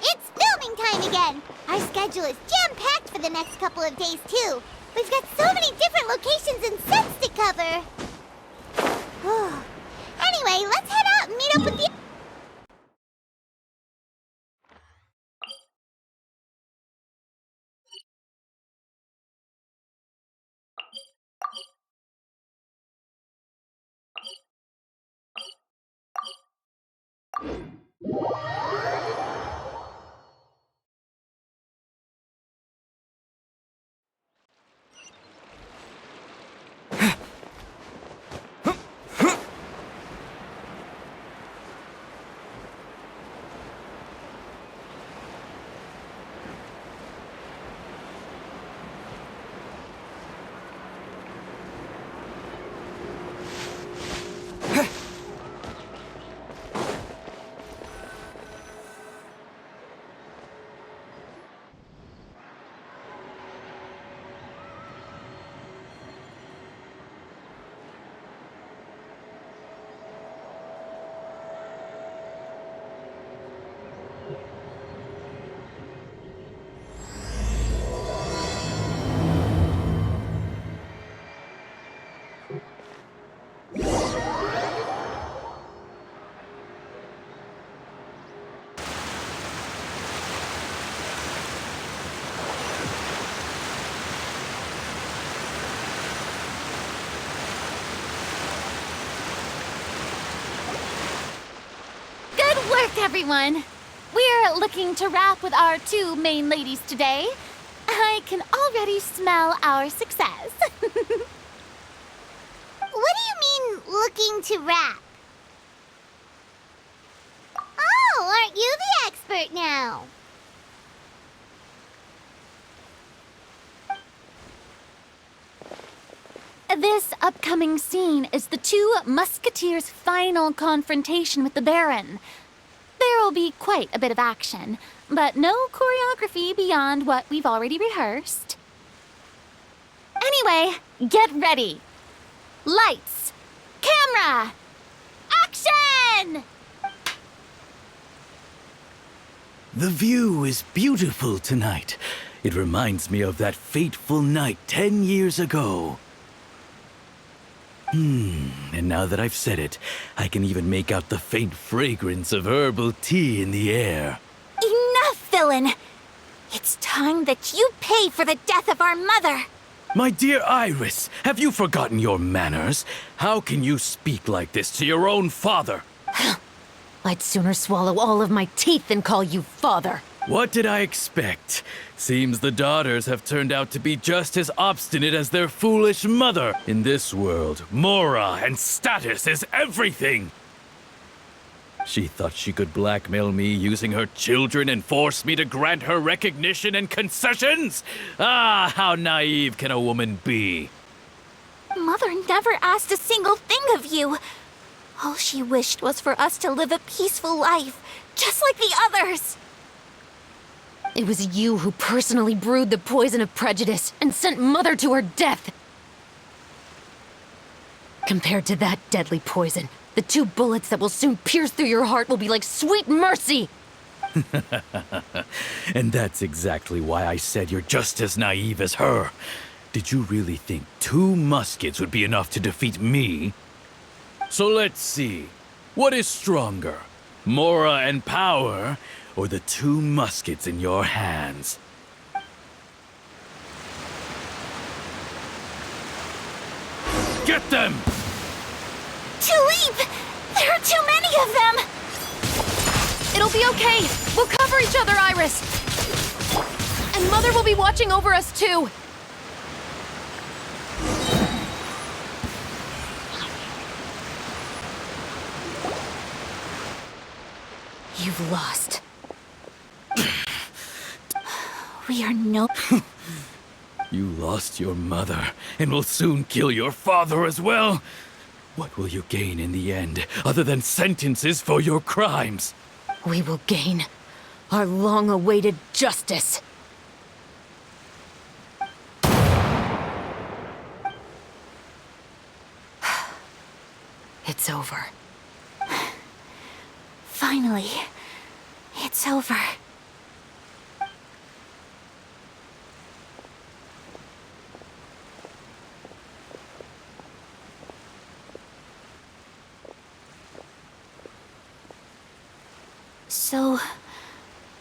It's filming time again! Our schedule is jam-packed for the next couple of days, too. We've got so many different locations and sets to cover. Anyway, let's head out and meet up with the... everyone. We're looking to wrap with our two main ladies today. I can already smell our success. What do you mean, looking to wrap? Oh, aren't you the expert now? This upcoming scene is the two musketeers' final confrontation with the Baron. There will be quite a bit of action, but no choreography beyond what we've already rehearsed. Anyway, get ready. Lights, camera, action! The view is beautiful tonight. It reminds me of that fateful night 10 years ago. And now that I've said it, I can even make out the faint fragrance of herbal tea in the air. Enough, villain! It's time that you pay for the death of our mother! My dear Iris, have you forgotten your manners? How can you speak like this to your own father? I'd sooner swallow all of my teeth than call you father. What did I expect? Seems the daughters have turned out to be just as obstinate as their foolish mother. In this world, mora and status is everything. She thought she could blackmail me using her children and force me to grant her recognition and concessions? Ah, how naive can a woman be? Mother never asked a single thing of you. All she wished was for us to live a peaceful life, just like the others. It was you who personally brewed the poison of prejudice and sent Mother to her death. Compared to that deadly poison, the 2 bullets that will soon pierce through your heart will be like sweet mercy. And that's exactly why I said you're just as naive as her. Did you really think 2 muskets would be enough to defeat me? So let's see. What is stronger? Mora and power, or the 2 muskets in your hands? Get them! Tulip! There are too many of them! It'll be okay. We'll cover each other, Iris. And Mother will be watching over us too. You've lost. We are no... You lost your mother, and will soon kill your father as well. What will you gain in the end, other than sentences for your crimes? We will gain our long-awaited justice. It's over. Finally, it's over. So,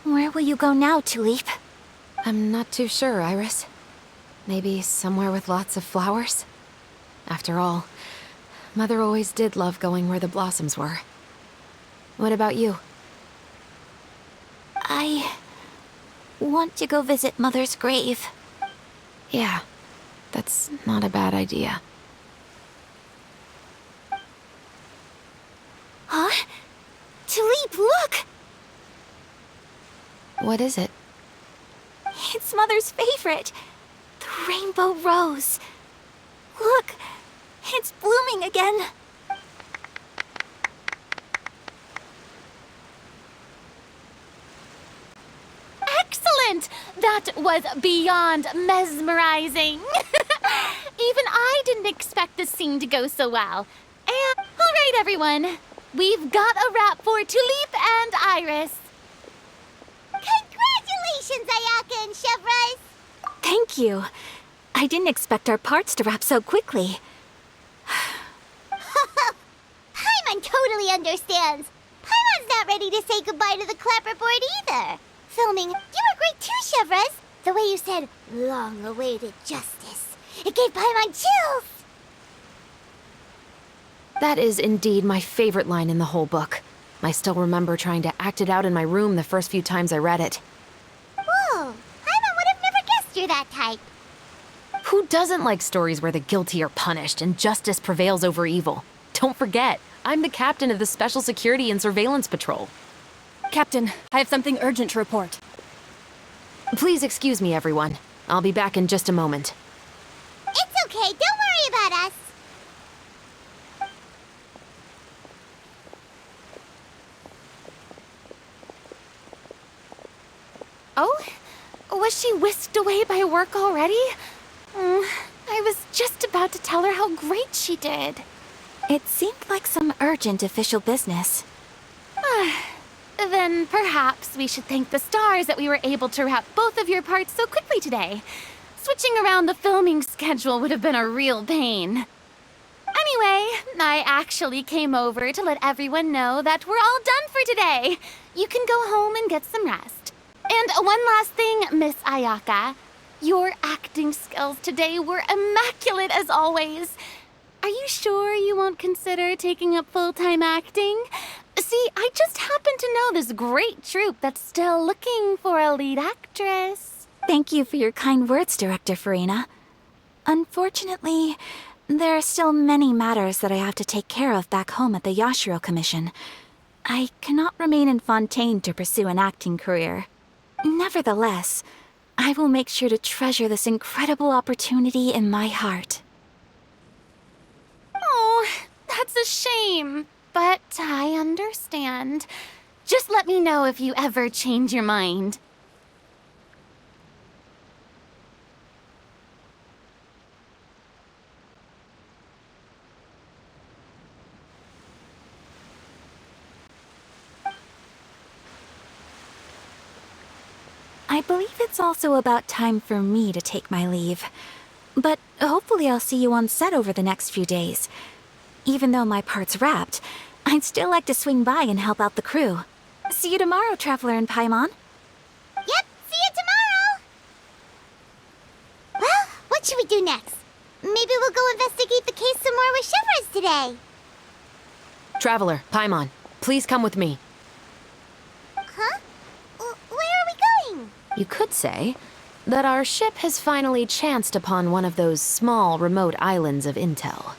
where will you go now, Tulip? I'm not too sure, Iris. Maybe somewhere with lots of flowers? After all, Mother always did love going where the blossoms were. What about you? I want to go visit Mother's grave. Yeah, that's not a bad idea. Huh? Tulip, look! What is it? It's Mother's favorite. The rainbow rose. Look, it's blooming again. Excellent! That was beyond mesmerizing. Even I didn't expect this scene to go so well. And, all right, everyone. We've got a wrap for Tulip and Iris. Congratulations, Ayaka and Chevres! Thank you. I didn't expect our parts to wrap so quickly. Paimon totally understands. Paimon's not ready to say goodbye to the clapperboard either. Filming, you were great too, Chevres. The way you said, long-awaited justice. It gave Paimon chills. That is indeed my favorite line in the whole book. I still remember trying to act it out in my room the first few times I read it. Whoa, Paimon would have never guessed you're that type. Who doesn't like stories where the guilty are punished and justice prevails over evil? Don't forget, I'm the captain of the Special Security and Surveillance Patrol. Captain, I have something urgent to report. Please excuse me, everyone. I'll be back in just a moment. It's okay, don't worry about us. Oh? Was she whisked away by work already? I was just about to tell her how great she did. It seemed like some urgent official business. Then perhaps we should thank the stars that we were able to wrap both of your parts so quickly today. Switching around the filming schedule would have been a real pain. Anyway, I actually came over to let everyone know that we're all done for today. You can go home and get some rest. And one last thing, Miss Ayaka. Your acting skills today were immaculate as always. Are you sure you won't consider taking up full-time acting? See, I just happen to know this great troupe that's still looking for a lead actress. Thank you for your kind words, Director Farina. Unfortunately, there are still many matters that I have to take care of back home at the Yashiro Commission. I cannot remain in Fontaine to pursue an acting career. Nevertheless, I will make sure to treasure this incredible opportunity in my heart. Oh, that's a shame. But I understand. Just let me know if you ever change your mind. I believe it's also about time for me to take my leave. But hopefully I'll see you on set over the next few days. Even though my part's wrapped, I'd still like to swing by and help out the crew. See you tomorrow, Traveler and Paimon. Yep, see you tomorrow. Well, what should we do next? Maybe we'll go investigate the case some more with Chevres today. Traveler, Paimon, please come with me. Huh? Where are we going? You could say that our ship has finally chanced upon one of those small, remote islands of intel.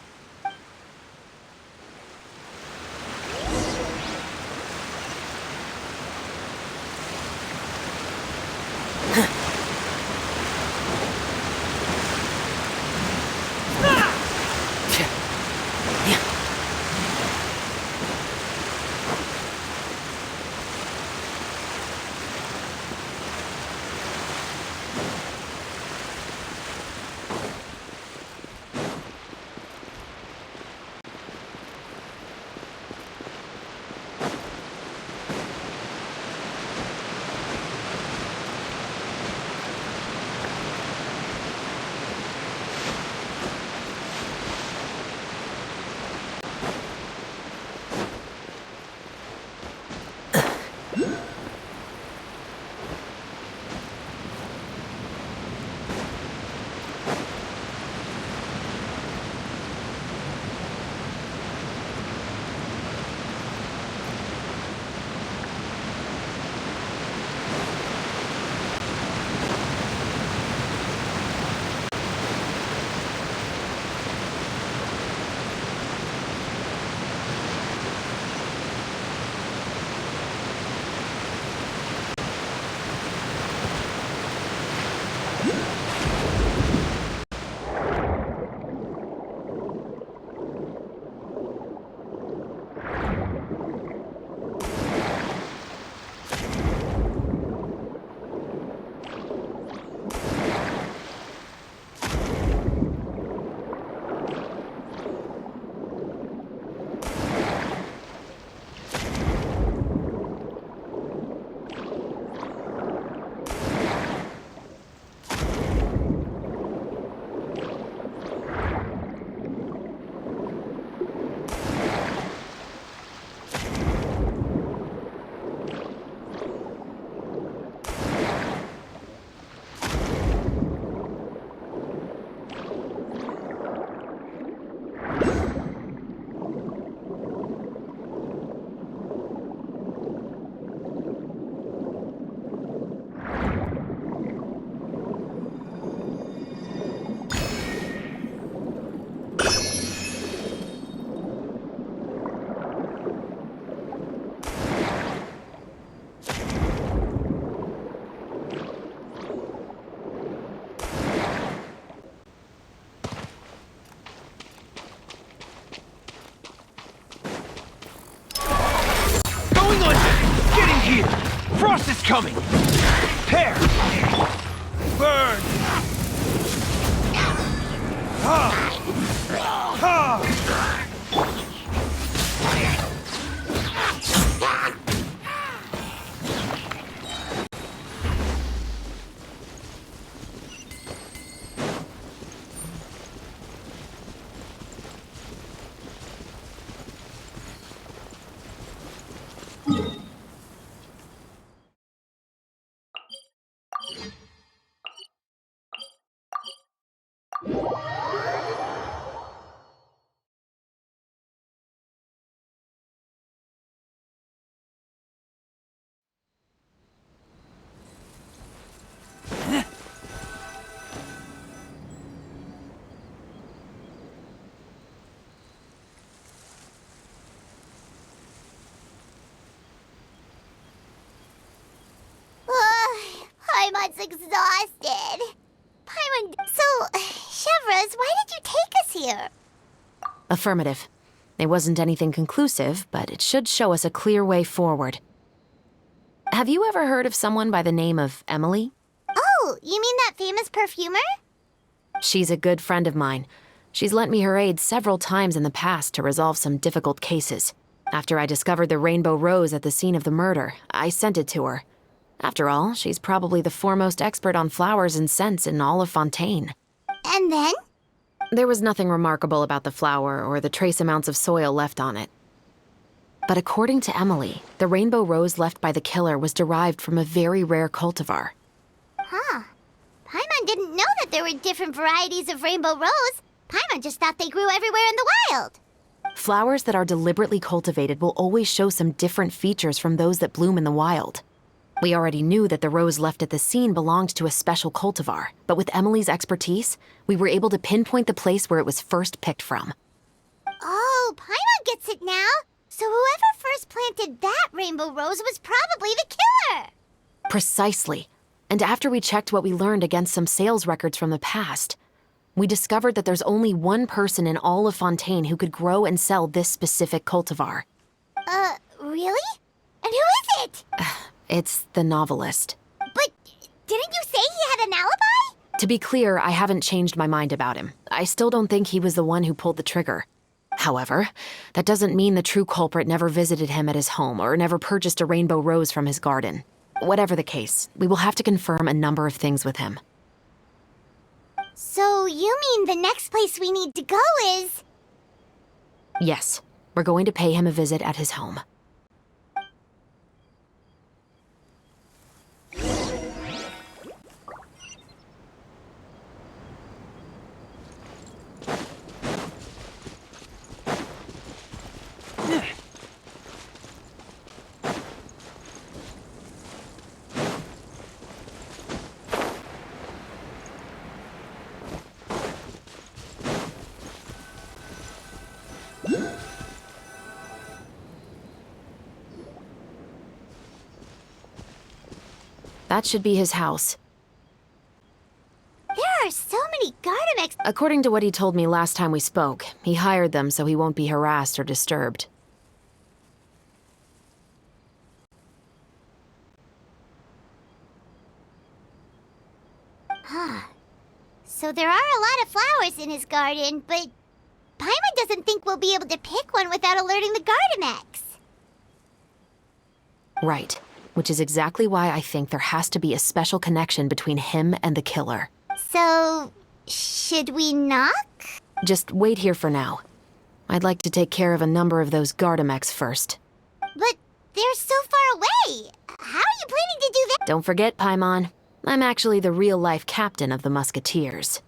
is coming! Tear! Burn! Paimon's exhausted. Paimon, so, Chevres, why did you take us here? Affirmative. It wasn't anything conclusive, but it should show us a clear way forward. Have you ever heard of someone by the name of Emily? Oh, you mean that famous perfumer? She's a good friend of mine. She's lent me her aid several times in the past to resolve some difficult cases. After I discovered the rainbow rose at the scene of the murder, I sent it to her. After all, she's probably the foremost expert on flowers and scents in all of Fontaine. And then? There was nothing remarkable about the flower or the trace amounts of soil left on it. But according to Emily, the rainbow rose left by the killer was derived from a very rare cultivar. Huh. Paimon didn't know that there were different varieties of rainbow rose. Paimon just thought they grew everywhere in the wild. Flowers that are deliberately cultivated will always show some different features from those that bloom in the wild. We already knew that the rose left at the scene belonged to a special cultivar, but with Emily's expertise, we were able to pinpoint the place where it was first picked from. Oh, Paimon gets it now. So whoever first planted that rainbow rose was probably the killer. Precisely. And after we checked what we learned against some sales records from the past, we discovered that there's only one person in all of Fontaine who could grow and sell this specific cultivar. Really? And who is it? It's the novelist. But didn't you say he had an alibi? To be clear, I haven't changed my mind about him. I still don't think he was the one who pulled the trigger. However, that doesn't mean the true culprit never visited him at his home or never purchased a rainbow rose from his garden. Whatever the case, we will have to confirm a number of things with him. So you mean the next place we need to go is... Yes, we're going to pay him a visit at his home. That should be his house. There are so many Gardamex... According to what he told me last time we spoke, he hired them so he won't be harassed or disturbed. So there are a lot of flowers in his garden, but Paimon doesn't think we'll be able to pick one without alerting the Gardamex. Right. Which is exactly why I think there has to be a special connection between him and the killer. So, should we knock? Just wait here for now. I'd like to take care of a number of those Gardamex first. But they're so far away. How are you planning to do that? Don't forget, Paimon. I'm actually the real-life captain of the Musketeers.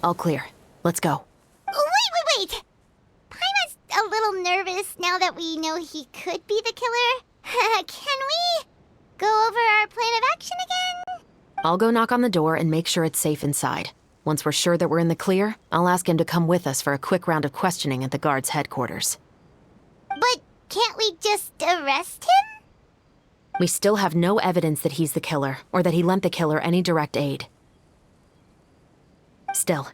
All clear. Let's go. Wait! Paimon's a little nervous now that we know he could be the killer. Can we go over our plan of action again? I'll go knock on the door and make sure it's safe inside. Once we're sure that we're in the clear, I'll ask him to come with us for a quick round of questioning at the guard's headquarters. But can't we just arrest him? We still have no evidence that he's the killer, or that he lent the killer any direct aid. Still,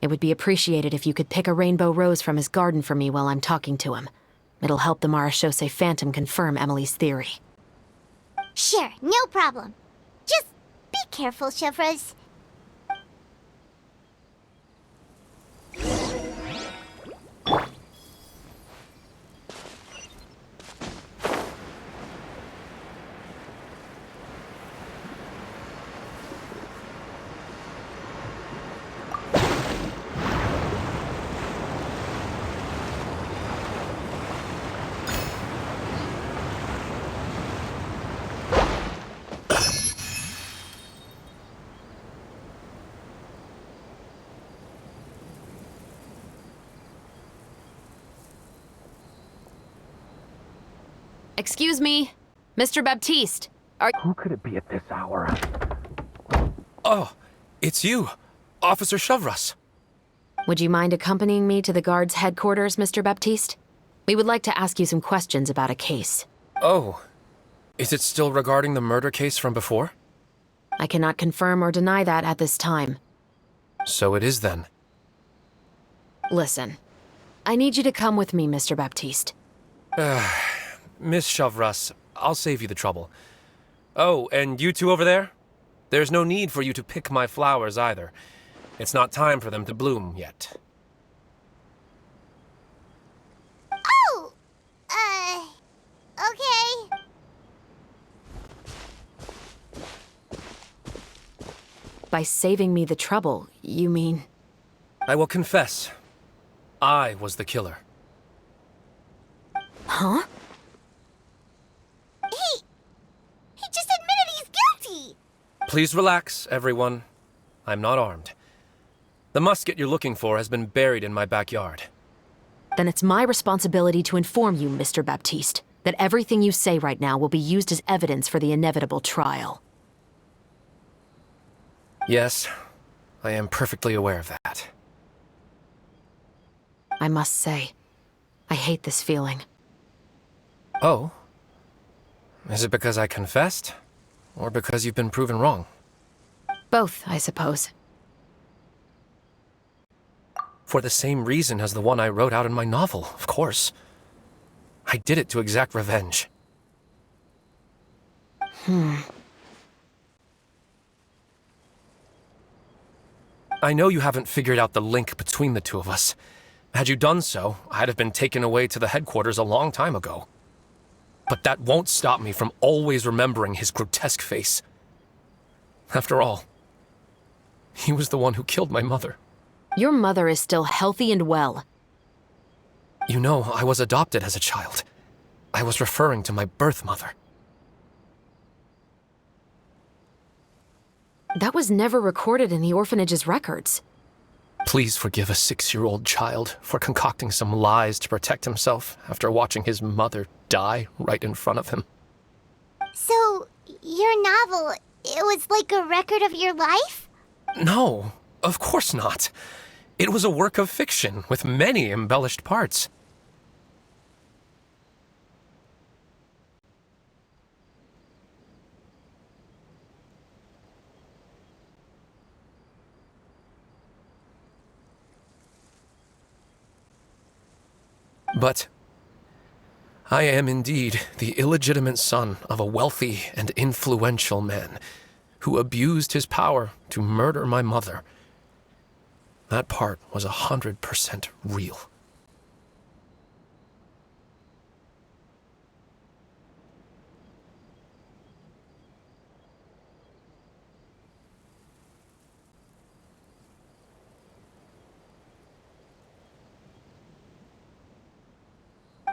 it would be appreciated if you could pick a rainbow rose from his garden for me while I'm talking to him. It'll help the Marachose Phantom confirm Emily's theory. Sure, no problem. Just be careful, Chevreuse. Excuse me, Mr. Baptiste. Who could it be at this hour? Oh, it's you, Officer Chevreuse. Would you mind accompanying me to the guard's headquarters, Mr. Baptiste? We would like to ask you some questions about a case. Oh, is it still regarding the murder case from before? I cannot confirm or deny that at this time. So it is then. Listen, I need you to come with me, Mr. Baptiste. Miss Chevreuse, I'll save you the trouble. Oh, and you two over there? There's no need for you to pick my flowers either. It's not time for them to bloom yet. Oh! Okay. By saving me the trouble, you mean... I will confess. I was the killer. Huh? He just admitted he's guilty! Please relax, everyone. I'm not armed. The musket you're looking for has been buried in my backyard. Then it's my responsibility to inform you, Mr. Baptiste, that everything you say right now will be used as evidence for the inevitable trial. Yes, I am perfectly aware of that. I must say, I hate this feeling. Oh? Is it because I confessed? Or because you've been proven wrong? Both, I suppose. For the same reason as the one I wrote out in my novel, of course. I did it to exact revenge. I know you haven't figured out the link between the two of us. Had you done so, I'd have been taken away to the headquarters a long time ago. But that won't stop me from always remembering his grotesque face. After all, he was the one who killed my mother. Your mother is still healthy and well. You know, I was adopted as a child. I was referring to my birth mother. That was never recorded in the orphanage's records. Please forgive a 6-year-old child for concocting some lies to protect himself after watching his mother die right in front of him. So, your novel, it was like a record of your life? No, of course not. It was a work of fiction with many embellished parts. But I am indeed the illegitimate son of a wealthy and influential man who abused his power to murder my mother. That part was 100% real.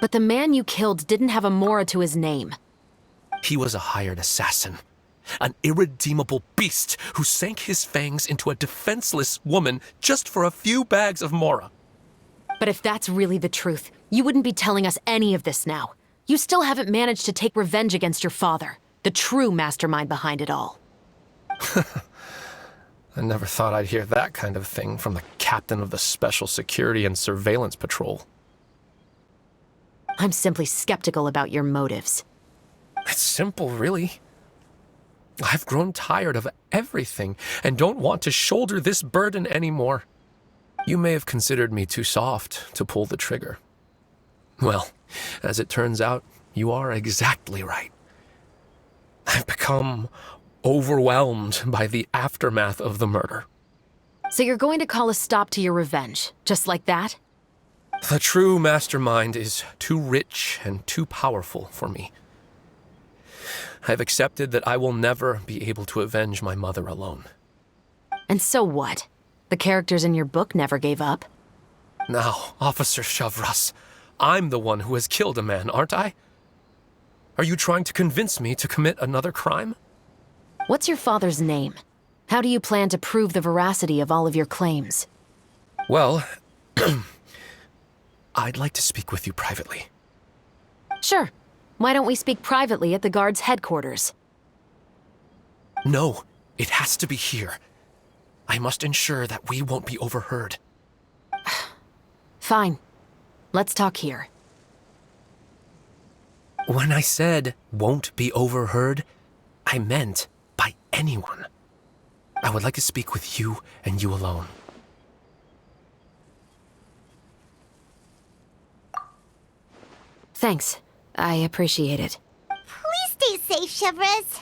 But the man you killed didn't have a Mora to his name. He was a hired assassin. An irredeemable beast who sank his fangs into a defenseless woman just for a few bags of Mora. But if that's really the truth, you wouldn't be telling us any of this now. You still haven't managed to take revenge against your father, the true mastermind behind it all. I never thought I'd hear that kind of thing from the captain of the Special Security and Surveillance Patrol. I'm simply skeptical about your motives. It's simple, really. I've grown tired of everything and don't want to shoulder this burden anymore. You may have considered me too soft to pull the trigger. Well, as it turns out, you are exactly right. I've become overwhelmed by the aftermath of the murder. So you're going to call a stop to your revenge, just like that? The true mastermind is too rich and too powerful for me. I've accepted that I will never be able to avenge my mother alone. And so what? The characters in your book never gave up. Now, Officer Shavras, I'm the one who has killed a man, aren't I? Are you trying to convince me to commit another crime? What's your father's name? How do you plan to prove the veracity of all of your claims? Well, I'd like to speak with you privately. Sure. Why don't we speak privately at the guard's headquarters? No, it has to be here. I must ensure that we won't be overheard. Fine. Let's talk here. When I said won't be overheard, I meant by anyone. I would like to speak with you and you alone. Thanks. I appreciate it. Please stay safe, Chevres.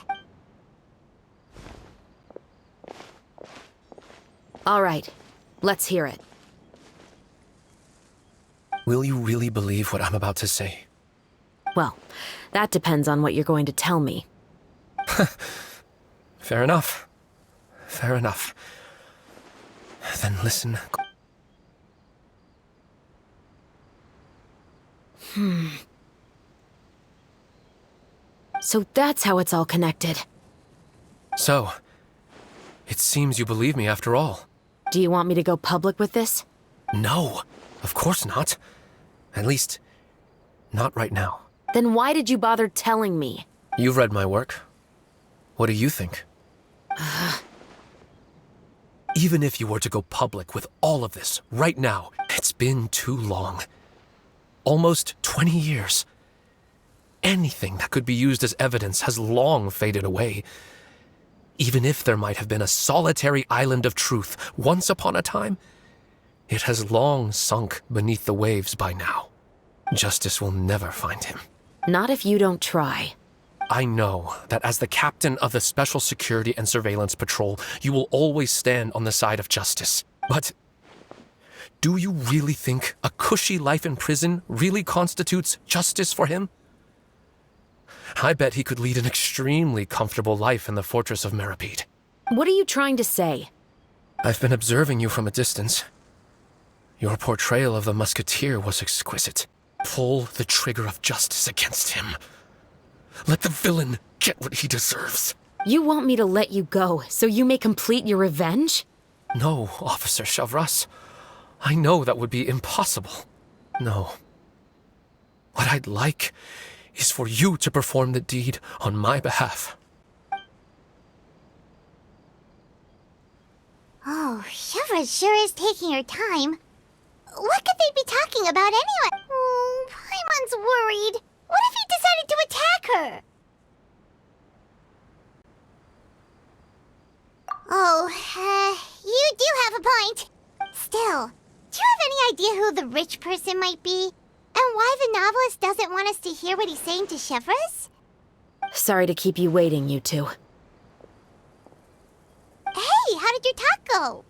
All right. Let's hear it. Will you really believe what I'm about to say? Well, that depends on what you're going to tell me. Fair enough. Fair enough. Then listen. So that's how it's all connected. So, it seems you believe me after all. Do you want me to go public with this? No, of course not. At least, not right now. Then why did you bother telling me? You've read my work. What do you think? Even if you were to go public with all of this right now, it's been too long. Almost 20 years. Anything that could be used as evidence has long faded away. Even if there might have been a solitary island of truth once upon a time, it has long sunk beneath the waves by now. Justice will never find him. Not if you don't try. I know that as the captain of the Special Security and Surveillance Patrol, you will always stand on the side of justice. But do you really think a cushy life in prison really constitutes justice for him? I bet he could lead an extremely comfortable life in the fortress of Meripede. What are you trying to say? I've been observing you from a distance. Your portrayal of the musketeer was exquisite. Pull the trigger of justice against him. Let the villain get what he deserves. You want me to let you go so you may complete your revenge? No, Officer Shavras. I know that would be impossible. No. What I'd like is for you to perform the deed on my behalf. Oh, Chevres sure is taking her time. What could they be talking about anyway? Oh, Paimon's worried. What if he decided to attack her? Oh, you do have a point. Still, do you have any idea who the rich person might be? And why the novelist doesn't want us to hear what he's saying to Chevres? Sorry to keep you waiting, you two. Hey, how did your talk go?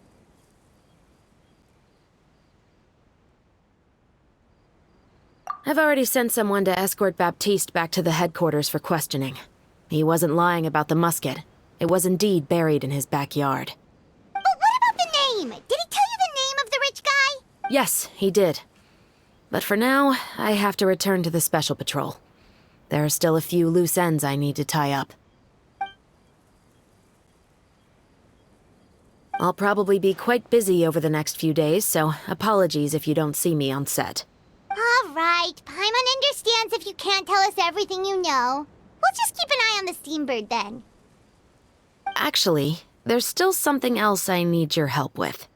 I've already sent someone to escort Baptiste back to the headquarters for questioning. He wasn't lying about the musket. It was indeed buried in his backyard. But what about the name? Did he tell you the name of the rich guy? Yes, he did. But for now, I have to return to the Special Patrol. There are still a few loose ends I need to tie up. I'll probably be quite busy over the next few days, so apologies if you don't see me on set. All right, Paimon understands if you can't tell us everything you know. We'll just keep an eye on the Steambird then. Actually, there's still something else I need your help with.